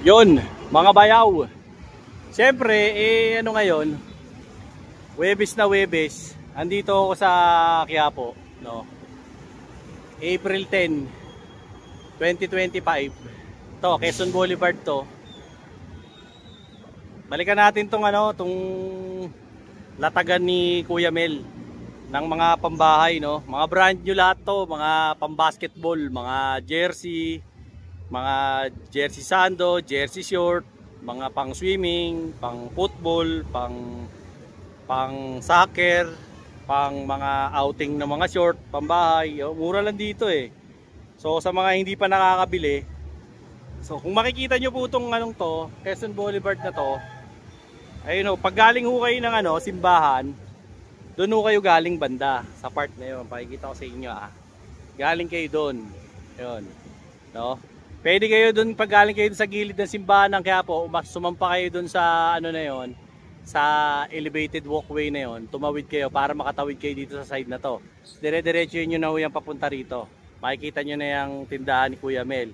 Yun, mga bayaw. Siyempre, ano ngayon, Huwebes na Huwebes, andito ako sa Quiapo, no? April 10, 2025. To, Quezon Boulevard to. Balikan natin tong latagan ni Kuya Mel ng mga pambahay, no? Mga brand new lahat to, mga pambasketball, mga jersey, mga jersey sando, jersey short, mga pang swimming, pang football, pang soccer, pang mga outing ng mga short, pambahay. Mura lang dito eh. So sa mga hindi pa nakakabili, so kung makikita nyo po itong to, Quezon Boulevard na to, ayun o, pag galing ho kayo ng simbahan, doon ho kayo galing banda, sa part na yun, pakikita ko sa inyo galing kayo doon, yun, no? Pwede kayo doon, pag galing kayo sa gilid ng simbahan ng Quiapo, sumampa kayo doon sa na yun, sa elevated walkway na yun, tumawid kayo para makatawid kayo dito sa side na to. Dire-diretso nyo na ho yung papunta rito. Makikita nyo na yung tindahan ni Kuya Mel.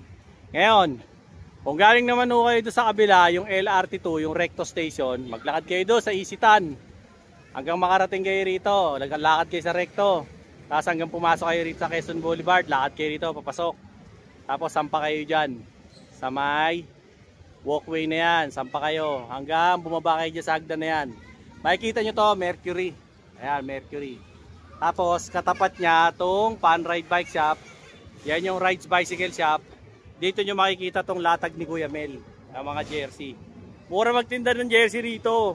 Ngayon, kung galing naman ho kayo doon sa kabila, yung LRT2, yung Recto Station, maglakad kayo doon sa Isitan. Hanggang makarating kayo rito, lakad kayo sa Recto. Tapos hanggang pumasok kayo rito sa Quezon Boulevard, lakad kayo rito, papasok. Tapos sampa kayo dyan sa may walkway na yan, sampa kayo hanggang bumaba kayo dyan sa hagdan na yan. Makikita nyo to, Mercury. Ayan, Mercury. Tapos katapat nya tong Pan Ride Bike Shop. Yan yung Rides Bicycle Shop. Dito nyo makikita tong latag ni Kuya Mel, ang mga jersey. Mura magtinda ng jersey rito.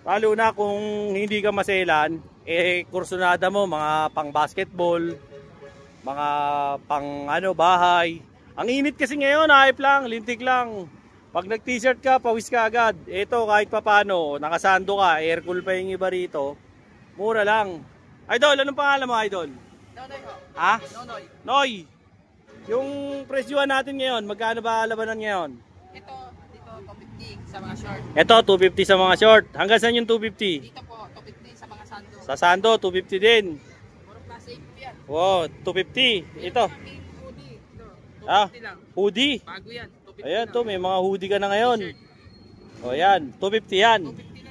Lalo na kung hindi ka maselan, kursunada mo, mga pang basketball, mga pang bahay. Ang init kasi ngayon, hype lang, lintik lang. Pag nag t-shirt ka, pawis ka agad. Ito kahit papano, nakasando ka, air cool pa yung iba rito. Mura lang. Idol, anong pangalan mo, Idol? Nonoy ho. Ha? Nonoy. Noy, yung presyuhan natin ngayon, magkano ba labanan ngayon? Ito, dito 250 sa mga short. Ito, 250 sa mga short. Hanggang saan yung 250? Dito po, 250 sa mga sando. Sa sando, 250 din. Puro class A po yan. Wow, 250. Ito. Hoodie. Ito, 250 Ah, lang. hoodie. Bago yan, 250 Ayan lang. to, may mga hoodie ka na ngayon. O yan, 250 yan.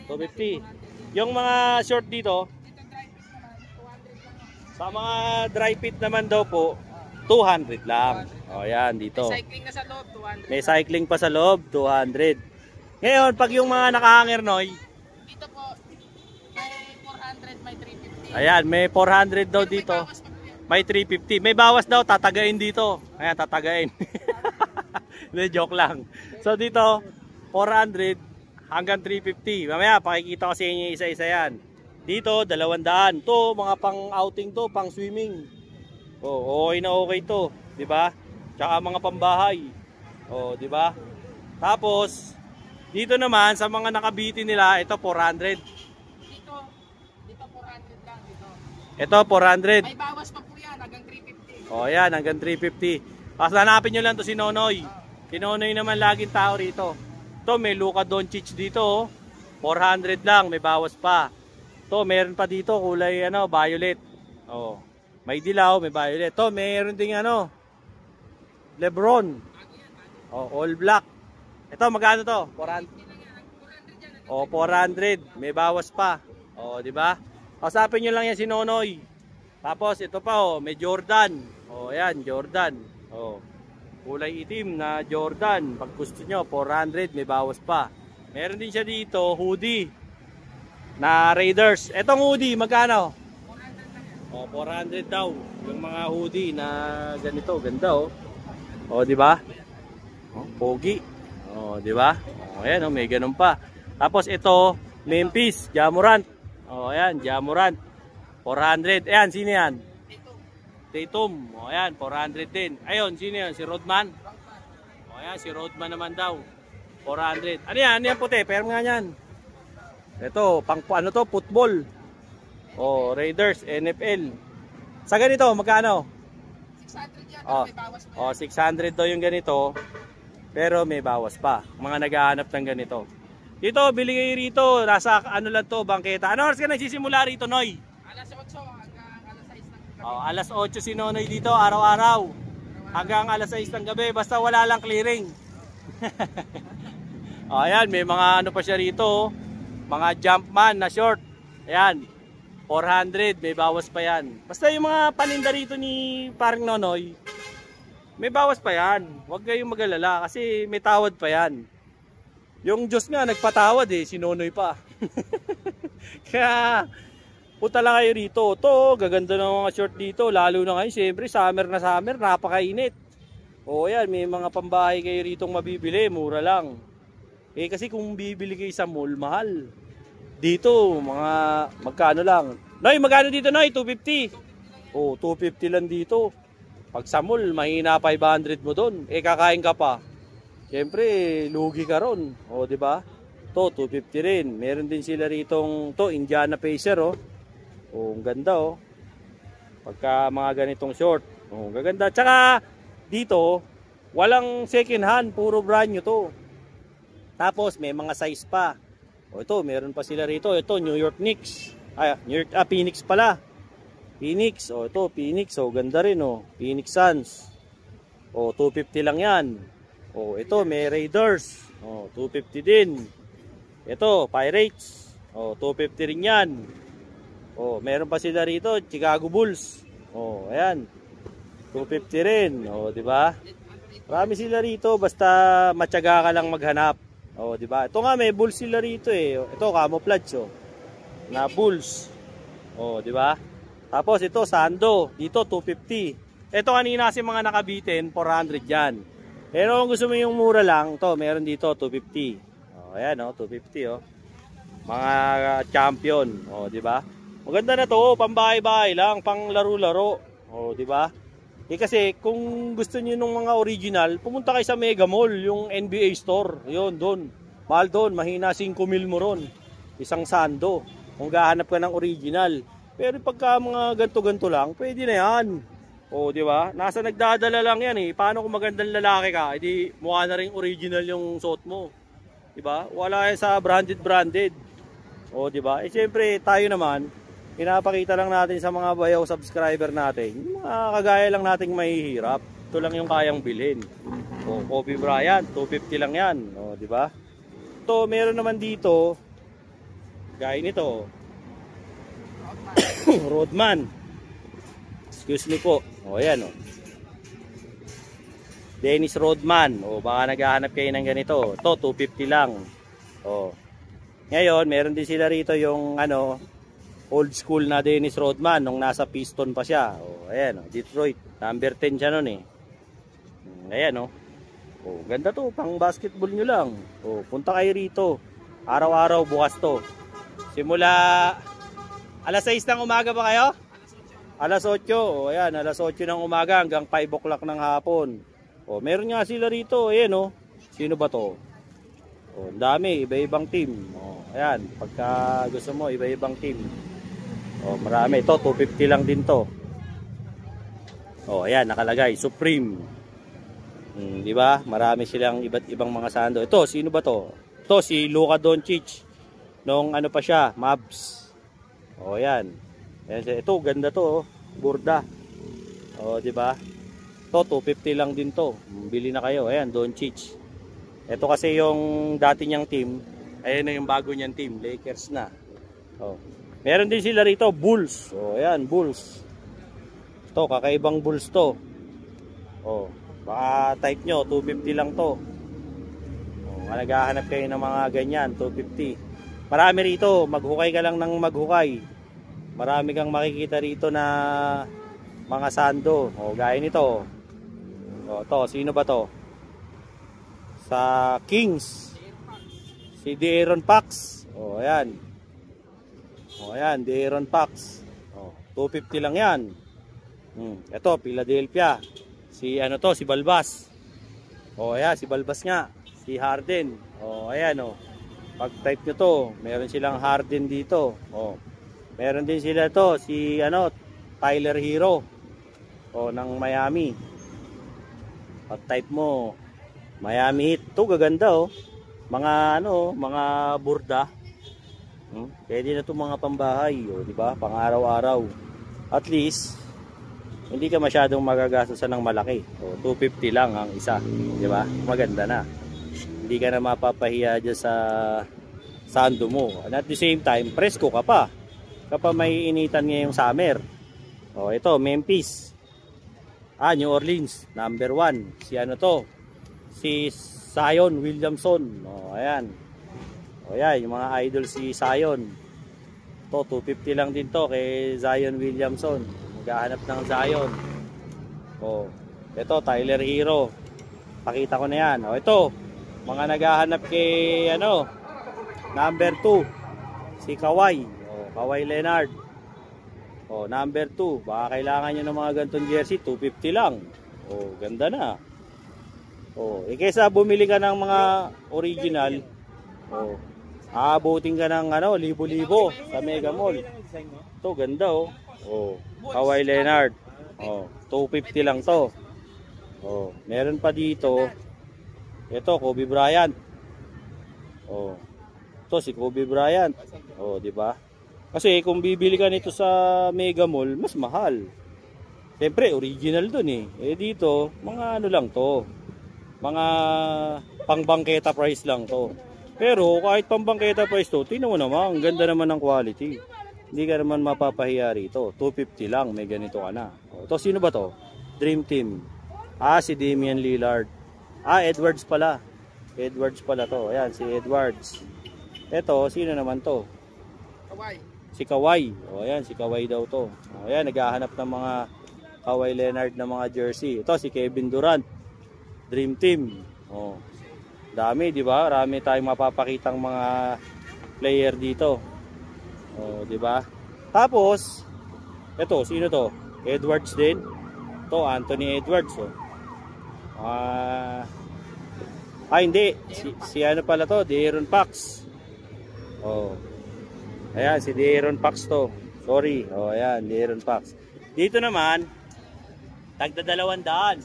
250. 250 lang yan. Yung mga short dito, Dito dry fit naman, 200 lang. sa mga dry fit naman daw po, 200 lang. O yan, dito. May cycling na sa loob, 200. May cycling pa sa loob, 200. Ngayon, pag yung mga nakahanger, Noy, Dito po, may 400, may 350. ayan, may 400 daw Pero dito. may bawas pa po yan. May 350. May bawas daw, tatagain dito. Ayan, tatagain. Hindi, joke lang. So dito, 400 hanggang 350. Mamaya, pakikita ko sa inyo isa-isa yan. Dito, 200. To, mga pang outing to, pang swimming. Oh, okay na okay to. Diba? Tsaka mga pambahay. Oh, diba? Tapos, dito naman, sa mga nakabitin nila, ito 400. Dito 400 lang dito. Ito, 400. May bawas pa po yan, hanggang 350. O yan, hanggang 350. Tapos hanapin nyo lang to si Nonoy. Si Nonoy naman laging tao rito. Ito, may Luka Doncic dito. 400 lang, may bawas pa. Ito, meron pa dito, kulay violet. O, may dilaw, may violet. Ito, meron ding Lebron. O, all black. Ito, magkano to? 400. O, 400. May bawas pa. O, di ba? Kasapin nyo lang yan si Nonoy. Tapos ito pa may Jordan. O yan, Jordan. O, kulay itim na Jordan. Pag gusto nyo, 400, may bawas pa. Meron din siya dito, hoodie na Raiders. Etong hoodie, magkano? 400 lang. O, 400 daw. Yung mga hoodie na ganito, ganda O, di ba? O, pogi. O, di ba? O, ayan may ganun pa. Tapos ito, Memphis, Jamorant. O, ayan, Jamorant. 400. Ayan, sino yan? Tatum. O, ayan, 400 din. Ayun, sino yan? Si Rodman. O, ayan, si Rodman naman daw. 400. Ano yan? Ano yan puti? Pero nga yan. Ito, pang football. O, Raiders, NFL. Sa ganito, magkano? 600 yan, O, may bawas pa. o 600 daw yung ganito. Pero may bawas pa. Mga naghahanap ng ganito. Dito, bili kayo rito. Nasa lang to, bangketa. Ano oras ka nagsisimula rito, Noy? Alas 8 hanggang alas 6 ng gabi. Oh, alas 8 si Nonoy dito, araw-araw. Hanggang alas 6 ng gabi, basta wala lang clearing. Ayan, may mga ano pa siya rito, oh. Mga Jumpman na short. Ayan, 400, may bawas pa yan. Basta yung mga paninda rito ni Paring Nonoy, may bawas pa yan. Huwag kayong mag-alala kasi may tawad pa yan. Yung Diyos nga nagpatawad eh, si Nonoy pa. Kaya punta lang kayo rito. To, gaganda ng mga short dito. Lalo na ngayon, siyempre summer na summer, napakainit. O yan, may mga pambahay kayo rito mabibili, mura lang. Eh kasi kung bibili kayo sa mall, mahal. Dito, mga magkano lang. Noy, magkano dito Noy? 250. Oh, 250 lang dito. Pag sa mall, mahina 500 mo doon. Eh kakain ka pa. Siyempre, lugi ka ron. O, di ba? To, 250 rin. Meron din sila ritong to, Indiana Pacer, oh. Oh, ang ganda, oh. Pagka mga ganitong short. Oh, gaganda. Tsaka dito, walang second hand, puro brand new to. Tapos may mga size pa. O ito, meron pa sila rito. Ito, New York Knicks. Phoenix pala. Phoenix. O ito, Phoenix. O ganda rin, oh. Phoenix Suns. O 250 lang 'yan. O ito, may Raiders. O 250 din. Ito, Pirates. O 250 rin 'yan. O meron pa sila rito, Chicago Bulls. O ayan. 250 rin. O di ba? Marami sila rito basta matyaga ka lang maghanap. O di ba? Ito nga may Bulls sila rito eh. Ito camouflage oh. Na Bulls. O di ba? Tapos ito Sando, dito 250. Ito kanina kasi mga nakabitin 400 yan. Pero kung gusto mo yung mura lang, to meron dito 250. O ayan oh, 250 oh. Mga champion, o di ba? Maganda na to, pambahay-bahay lang, pang laro-laro. O di ba? Eh kasi kung gusto niyo nung mga original, pumunta kayo sa Mega Mall, yung NBA store. 'Yon doon. Mahal doon, mahina 5 mil mo ron. Isang Sando. Kung gahanap ka ng original. Pero pagka mga ganto-ganto lang, pwede na 'yan. O di ba? Nasa nagdadala lang 'yan eh. Paano kung magandang lalaki ka, edi mukha na ring original yung suot mo. Di ba? Wala yan sa branded. O di ba? Eh siyempre tayo naman pinapakita lang natin sa mga bayaw subscriber natin, yung mga kagaya lang nating mahihirap. Ito lang yung kayang bilhin. O, Kobe Bryant, 250 lang yan. O, di ba? Ito, meron naman dito, gaya nito, Rodman. Excuse me po. O, ayan, o. Dennis Rodman. O, baka naghahanap kayo ng ganito. Ito, 250 lang. O. Ngayon, meron din sila rito yung, old school na Dennis Rodman nung nasa Piston pa siya. O, ayan, Detroit. Number 10 siya nun eh. Ayan, o, ganda to. Pang basketball nyo lang. O, punta kayo rito. Araw-araw bukas to. Simula alas 6 ng umaga ba kayo? Alas 8. O, ayan, alas 8 ng umaga hanggang 5 o'clock ng hapon. O, meron nga sila rito. Ayan, o. Sino ba to? O, dami. Iba-ibang team. O, ayan. Pagka gusto mo, iba-ibang team. Oh, marami ito, 250 lang din to. Oh, ayan nakalagay, Supreme. Di ba? Marami silang iba't ibang mga sando. Ito, sino ba to? Ito si Luka Doncic. Nung pa siya, Mavs. Oh, ayan. Ito, ganda to, oh. Burda. Oh, di ba? To 250 lang din to. Bili na kayo. Ayan, Doncic. Ito kasi yung dati niyang team. Ayan na yung bago niyang team, Lakers na. Oh. Meron din sila rito, Bulls. O, ayan, Bulls. Ito, kakaibang Bulls to. O, baka type nyo, 250 lang to. O, naghahanap kayo ng mga ganyan, 250. Marami rito, maghukay ka lang ng maghukay. Marami kang makikita rito na mga sando. O, gaya nito. O, to, sino ba to? Sa Kings. Si De'Aaron Fox. O, ayan. O ayan, De'Aaron Fox. O, 250 lang yan. Ito, Philadelphia. Si si Balbas. O ayan, si Balbas nga. Si Harden. O ayan o. Pag type nyo to, meron silang Harden dito. O, meron din sila to, si Tyler Hero. O, ng Miami. Pag type mo, Miami Heat. Ito, gaganda o. Mga mga burda. Pwede na itong mga pambahay, di ba? Pang araw-araw. At least, hindi ka masyadong magagastosan ng malaki. O, 250 lang ang isa, di ba? Maganda na. Hindi ka na mapapahiya dyan sa sando mo. And at the same time, presko ka pa. Kapag may initan ngayong summer. O, ito, Memphis. New Orleans, number 1. Si ano to? Si Zion Williamson. O, ayan. O, yan, yung mga idol si Zion. To, 250 lang din to kay Zion Williamson. Maghahanap ng Zion. O, ito, Tyler Hero. Pakita ko na yan. O, ito, mga naghahanap kay, ano, number 2. Si Kawhi. O, Kawhi Leonard. O, number 2. Baka kailangan nyo ng mga gantong jersey. 250 lang. O, ganda na. O, kaysa bumili ka ng mga original, o, aabutin ka ng ano, libo-libo sa Mega Mall. Ito, ganda o. O, Kawhi Leonard. O, 250 lang to. O, meron pa dito. Ito, Kobe Bryant. O, ito si Kobe Bryant. O, di ba? Kasi kung bibili ka nito sa Mega Mall, mas mahal. Siyempre, original dun eh. Eh dito, mga ano lang to. Mga pangbangketa price lang to. Pero kahit pangbangketa price to, tingnan mo naman, ang ganda naman ng quality. Hindi ka naman mapapahiya rito. 250 lang, may ganito ka na. O, ito, sino ba to? Dream Team. Si Damian Lillard. Edwards pala. Edwards pala to. Ayan, si Edwards. Ito, sino naman to? Kawhi. Si Kawhi. O, ayan, si Kawhi daw to. O, ayan, naghahanap ng mga Kawhi Leonard na mga jersey. Ito, si Kevin Durant. Dream Team. O, dami, di ba? Marami tayong mapapakitang mga player dito. O, di ba? Tapos, ito, sino to? Edwards din. Ito, Anthony Edwards. O. Hindi. Si ano pala to? De'Aaron Fox. Oh. Ayan, si De'Aaron Fox to. Sorry. Oh, ayan, De'Aaron Fox. Dito naman, tagda 200.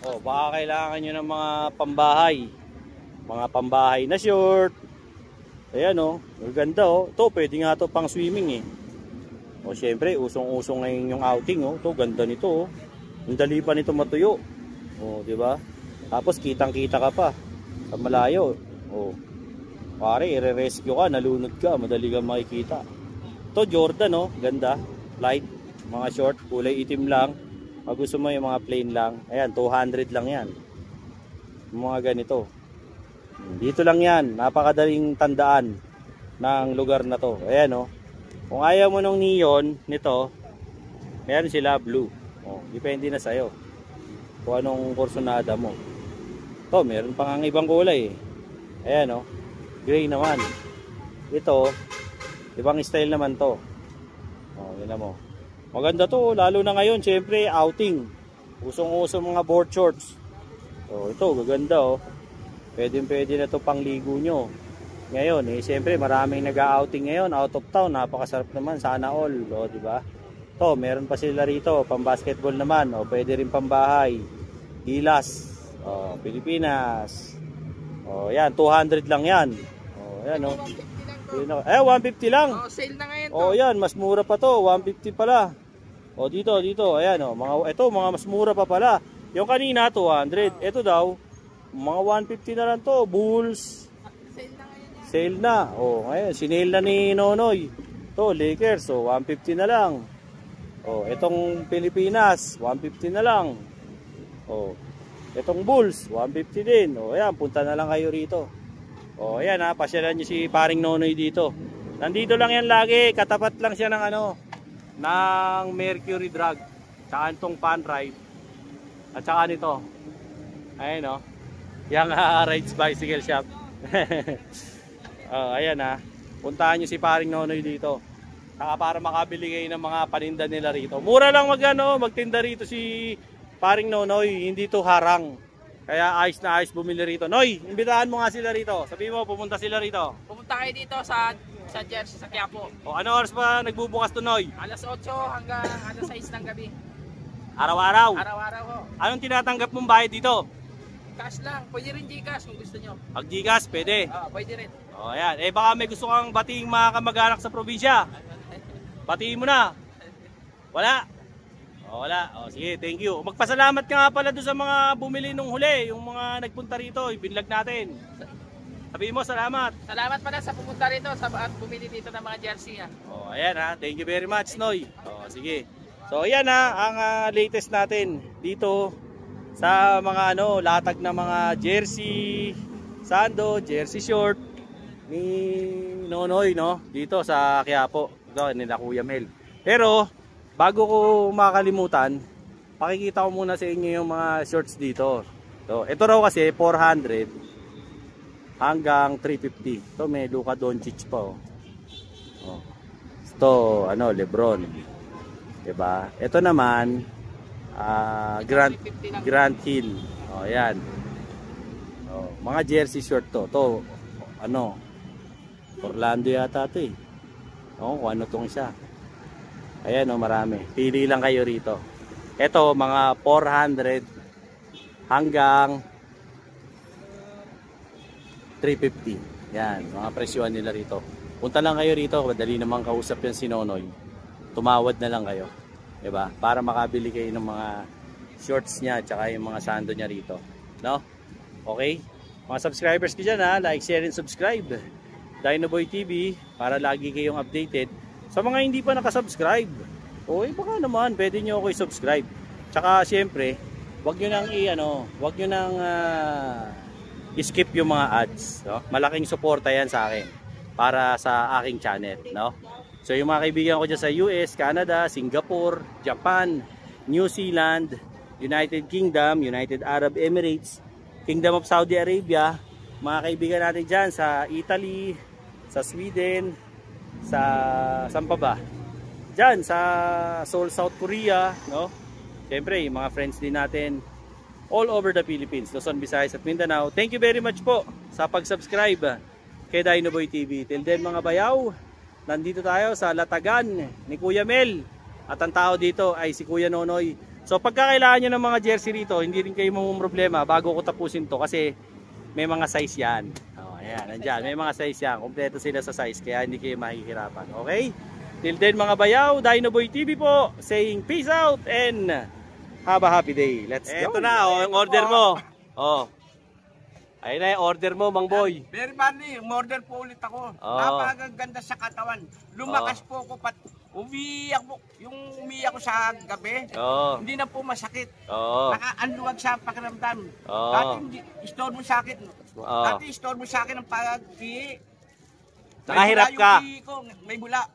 Oh, baka kailangan nyo ng mga pambahay. Mga pambahay na short. Ayan oh, maganda oh. Ito, pwede nga to pang swimming eh. Oh, syempre, usong-usong ngayon yung outing oh. Ito, ganda nito oh. Ang dali pa nito matuyo. Oh, di ba? Tapos kitang-kita ka pa sa malayo. Oh. Pare, i-rescue ka, nalunod ka, madali kang makikita. Ito, Jordan oh, ganda. Light, mga short, kulay itim lang. Pag gusto mo yung mga plain lang, ayan, 200 lang yan. Mga ganito. Dito lang yan, napakadaling tandaan ng lugar na to. Ayan oh. Kung ayaw mo ng neon nito, meron sila blue. Oh, depende na sa'yo kung anong kursonada mo. Ito, meron pang ang ibang kulay eh. Ayan oh. Gray naman. Ito, ibang style naman to. Oh, yun na mo. Maganda to, lalo na ngayon, syempre, outing. Usong-usong mga board shorts. Oh, ito, gaganda oh. Pwede na to pangligo nyo. Ngayon, syempre, maraming nag-outing ngayon, out of town, napakasarap naman, sana all, oh, di ba? To, meron pa sila rito, pang-basketball naman, oh, pwede rin pambahay. Gilas, oh, Pilipinas. Oh, yan, 200 lang yan. Oh, yan oh. 150 lang. Oh, sale na ngayon to. Oh, yan, mas mura pa to, 150 pala. Oh, dito, ayan oh, mga mas mura pa pala. Yung kanina 200, ito daw mga 150 na lang to, Bulls. Sale na ngayon yan. Sale na. Oh, ngayon sinale na ni Nonoy. To, Lakers, so 150 na lang. Oh, itong Pilipinas, 150 na lang. Oh, itong Bulls, 150 din. Oh, ayan, punta na lang kayo rito. Oh, ayan ha, pasyalan niyo si paring Nonoy dito. Nandito lang yan lagi, katapat lang siya ng ano, ng Mercury Drug. Tsaka itong Pan Ride. At saka nito. Ayan oh. Yang Rides Bicycle Shop. Oh, ayan ha. Puntahan niyo si paring Nonoy dito. Saka para makabili kayo ng mga paninda nila rito. Mura lang magtinda rito si paring Nonoy, hindi to harang. Kaya ayos na ayos bumili rito. Noy, imbitahan mo nga sila rito. Sabi mo, pumunta sila rito. Pumunta kayo dito sa Jersey, sa Quiapo. O ano oras pa nagbubukas to, Noy? Alas 8 hanggang alas 6 ng gabi. Araw-araw? Araw-araw ho. Anong tinatanggap mong bayad dito? Cash lang. Pwede rin Gcash kung gusto nyo. Pag Gcash, pwede. Pwede rin. O ayan. Baka may gusto kang bating mga kamag-anak sa probinsya. Batiin mo na. Wala. O, wala. O, sige, thank you. Magpasalamat ka nga pala doon sa mga bumili nung huli, yung mga nagpunta rito, ibinlag natin. Sabihin mo, salamat. Salamat pala sa pumunta rito at bumili dito ng mga jersey. O, ayan ha. Thank you very much, Noy. O, sige. So, ayan ha, ang latest natin dito sa mga latag na mga jersey, sando, jersey short ni Nonoy, no? Dito sa Quiapo. Ito, nila Kuya Mel. Pero, bago ko makalimutan, pakikita ko muna sa inyo yung mga shorts dito. So, ito raw kasi 400 hanggang 350. Ito may Luka Doncic pa. Oh. Ito, Lebron. Diba? Ito naman, Grant Hill. Oh, yan. Oh, mga jersey short to. Ito, Orlando yata ito eh. Oh, kung ano tong isa. Ayan marami. Pili lang kayo rito. Ito mga 400 hanggang 350. Yan, mga presyuhan nila rito. Punta lang kayo rito, madali namang kausap yan si Nonoy. Tumawad na lang kayo. 'Di ba? Para makabili kayo ng mga shorts niya at yung mga sando niya rito. No? Okay? Mga subscribers ko dyan ha, like, share, and subscribe. Dinoboy TV para lagi kayong updated. Sa mga hindi pa nakasubscribe, baka naman pwede nyo ako i-subscribe. Tsaka syempre, wag nyo nang i-skip yung mga ads, no? Malaking suporta yan sa akin para sa aking channel, no? So yung mga kaibigan ko dyan sa US, Canada, Singapore, Japan, New Zealand, United Kingdom, United Arab Emirates, Kingdom of Saudi Arabia, mga kaibigan natin dyan sa Italy, sa Sweden, saan pa ba? Diyan sa Seoul, South Korea, no? Siyempre, yung mga friends din natin all over the Philippines, Luzon, Visayas at Mindanao. Thank you very much po sa pag-subscribe kay Dinoboy TV. Till then mga bayaw, nandito tayo sa latagan ni Kuya Mel at ang tao dito ay si Kuya Nonoy. So pagkakailangan nyo ng mga jersey rito, hindi rin kayo problema bago ko tapusin to kasi may mga size yan. Ayan, nandyan. May mga size yan. Kompleto sila sa size kaya hindi kayo mahihirapan. Okay? Till then mga bayaw, Dinoboy TV po saying peace out and have a happy day. Let's go. Ito na, yung order mo. Ayun na yung order mo, Mang Boy. Very badly, order po ulit ako. Napakaganda sa katawan. Lumakas po ako umiyak po. Yung umiyak ko sa gabi, hindi na po masakit. Nakaanluwag sa pakiramdam. Dati istorbo sa akin. Dati istorbo sa akin ang pag-ihi. Nakahirap ka. May bula.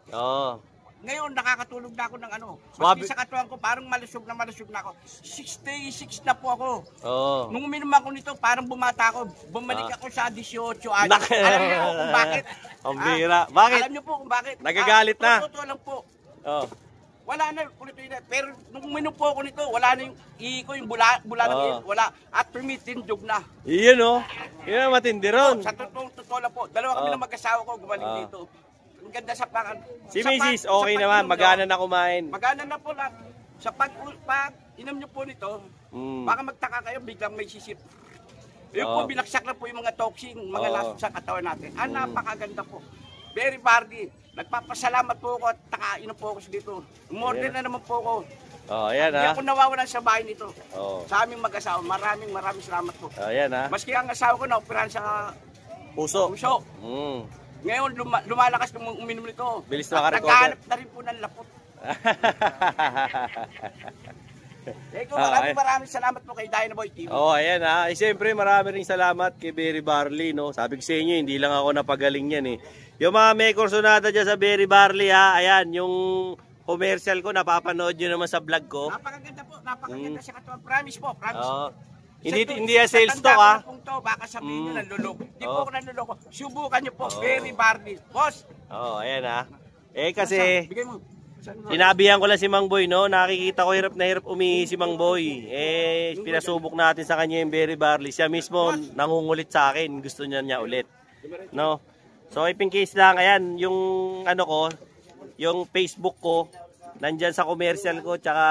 Ngayon nakakatulog na ako ng Maski sa katawan ko parang malusog na ako. 66 na po ako. Nung uminom ako nito parang bumata ako. Bumalik ako sa 18 anos. Alam niyo po kung bakit? Ang bira. Bakit? Alam niyo po kung bakit? Nagagalit na. Totoo lang po. Wala na ulit na. Pero nung uminom po ako nito, wala na yung ihi ko, yung bula ng ihi. Wala. At tumitindog na. Iyon Yun ang matindi ron. Sa totoo lang po. Dalawa kami ng mag-asawa ko gumaling dito. Ang ganda sa pakan. Si Mrs. okay naman, magana na kumain. Magana na po lahat. Sa pag inom nyo po nito, baka magtaka kayo, biglang may sisip. Yung po, binaksak na po yung mga toxin, mga lasot sa katawan natin. Napakaganda po. Very party. Nagpapasalamat po ako at takainom po ako dito. Umorder na naman po ako. Ayan Hindi ako nawawalan sa bahay nito. Sa aming mag-asawa. Maraming salamat po. Ayan Maski ang asawa ko na operahan sa puso. Ngayon, lumalakas nung uminom nito. Bilis na makarecover. Naghahanap na rin po ng lapot. Maraming salamat po kay Dinoboy TV. Ayan siyempre marami rin salamat kay Berry Barley, no? Sabi ko sa inyo, hindi lang ako napagaling yan Yung mga may kursonada dyan sa Berry Barley ayan, yung commercial ko, napapanood nyo naman sa vlog ko. Napakaganda po, napakaganda sa katawan. Promise po, promise. Hindi yan sales talk Baka sabihin nyo nanluloko. Hindi po ako nanluloko. Subukan nyo po, Berry Barley. Boss! Ayan kasi bigay mo. sinabihan ko lang si Mang Boy, no? Nakikita ko hirap na hirap umihi si Mang Boy. Pinasubok natin sa kanya yung Berry Barley. Siya mismo nangungulit sa akin. Gusto niya ulit. No? So, if in case lang, ayan, yung yung Facebook ko, nandyan sa commercial ko, tsaka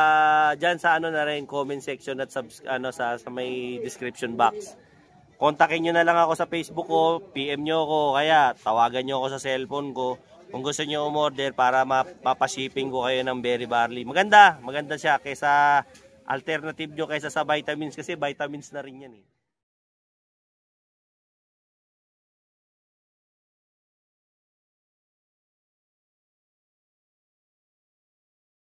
dyan sa na rin, comment section at sa may description box. Kontakin nyo na lang ako sa Facebook ko, PM nyo ako, kaya tawagan nyo ako sa cellphone ko. Kung gusto nyo umorder para mapapashipping ko kayo ng berry barley. Maganda siya kaysa alternative nyo kaysa sa vitamins kasi vitamins na rin yan eh.